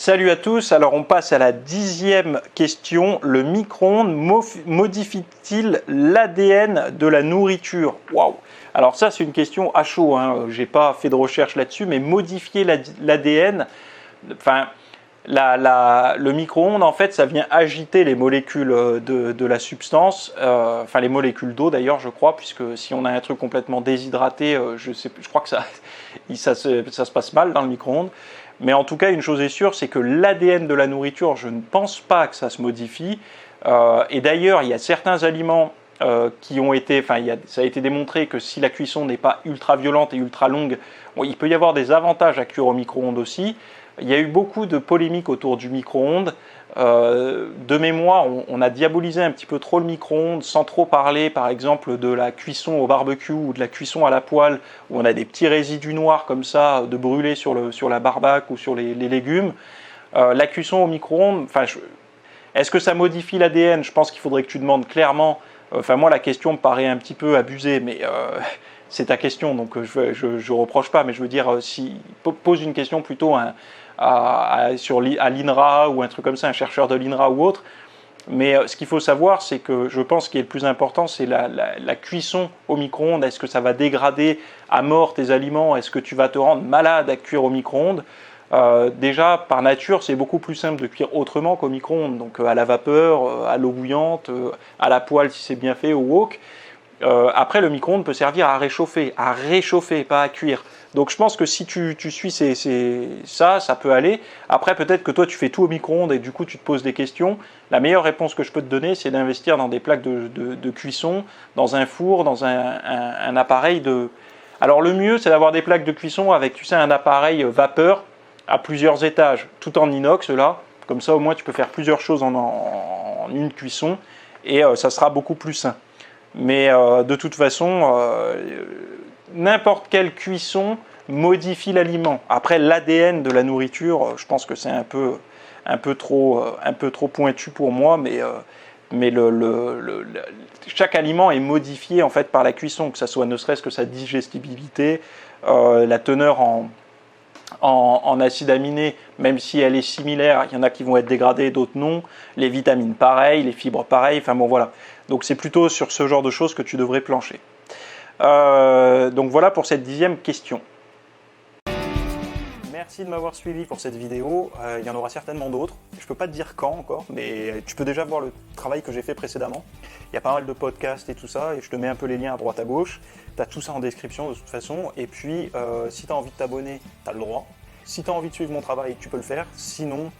Salut à tous, alors on passe à la 10e question. Le micro-ondes modifie-t-il l'ADN de la nourriture? Waouh! Alors ça c'est une question à chaud, hein. J'ai pas fait de recherche là-dessus, mais modifier l'ADN, enfin le micro-ondes en fait ça vient agiter les molécules de la substance, enfin les molécules d'eau d'ailleurs je crois, puisque si on a un truc complètement déshydraté, je crois que ça se passe mal dans le micro-ondes. Mais en tout cas, une chose est sûre, c'est que l'ADN de la nourriture, je ne pense pas que ça se modifie. Et d'ailleurs, il y a certains aliments qui ont été, ça a été démontré que si la cuisson n'est pas ultra violente et ultra longue, il peut y avoir des avantages à cuire au micro-ondes aussi. Il y a eu beaucoup de polémiques autour du micro-ondes. De mémoire, on a diabolisé un petit peu trop le micro-ondes sans trop parler, par exemple, de la cuisson au barbecue ou de la cuisson à la poêle, où on a des petits résidus noirs comme ça, de brûlés sur la barbaque ou sur les légumes. La cuisson au micro-ondes, est-ce que ça modifie l'ADN? Je pense qu'il faudrait que tu demandes clairement. Moi, la question me paraît un petit peu abusée, mais c'est ta question, donc je reproche pas. Mais je veux dire, pose une question plutôt à l'INRA ou un truc comme ça, un chercheur de l'INRA ou autre. Mais ce qu'il faut savoir, c'est que je pense qu'il est le plus important, c'est la cuisson au micro-ondes. Est-ce que ça va dégrader à mort tes aliments? Est-ce que tu vas te rendre malade à cuire au micro-ondes? Déjà, par nature, c'est beaucoup plus simple de cuire autrement qu'au micro-ondes. Donc à la vapeur, à l'eau bouillante, à la poêle si c'est bien fait, au wok. Après, le micro-ondes peut servir à réchauffer, pas à cuire. Donc je pense que si tu suis ça peut aller. Après, peut-être que toi, tu fais tout au micro-ondes et du coup, tu te poses des questions. La meilleure réponse que je peux te donner, c'est d'investir dans des plaques de cuisson, dans un four, dans un appareil de... Alors le mieux, c'est d'avoir des plaques de cuisson avec, tu sais, un appareil vapeur à plusieurs étages, tout en inox là. Comme ça, au moins, tu peux faire plusieurs choses en une cuisson et ça sera beaucoup plus sain. Mais de toute façon, n'importe quelle cuisson modifie l'aliment. Après, l'ADN de la nourriture, je pense que c'est un peu trop pointu pour moi, mais chaque aliment est modifié en fait par la cuisson, que ça soit ne serait-ce que sa digestibilité, la teneur en acides aminés, même si elle est similaire, il y en a qui vont être dégradés, d'autres non. Les vitamines pareil, les fibres pareil, enfin bon voilà. Donc c'est plutôt sur ce genre de choses que tu devrais plancher. Donc voilà pour cette 10e question. Merci de m'avoir suivi pour cette vidéo, il y en aura certainement d'autres. Je ne peux pas te dire quand encore, mais tu peux déjà voir le travail que j'ai fait précédemment. Il y a pas mal de podcasts et tout ça, et je te mets un peu les liens à droite à gauche. Tu as tout ça en description de toute façon, et puis si tu as envie de t'abonner, tu as le droit. Si tu as envie de suivre mon travail, tu peux le faire. Sinon,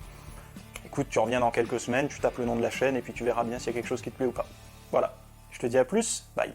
écoute, tu reviens dans quelques semaines, tu tapes le nom de la chaîne, et puis tu verras bien s'il y a quelque chose qui te plaît ou pas. Voilà, je te dis à plus, bye.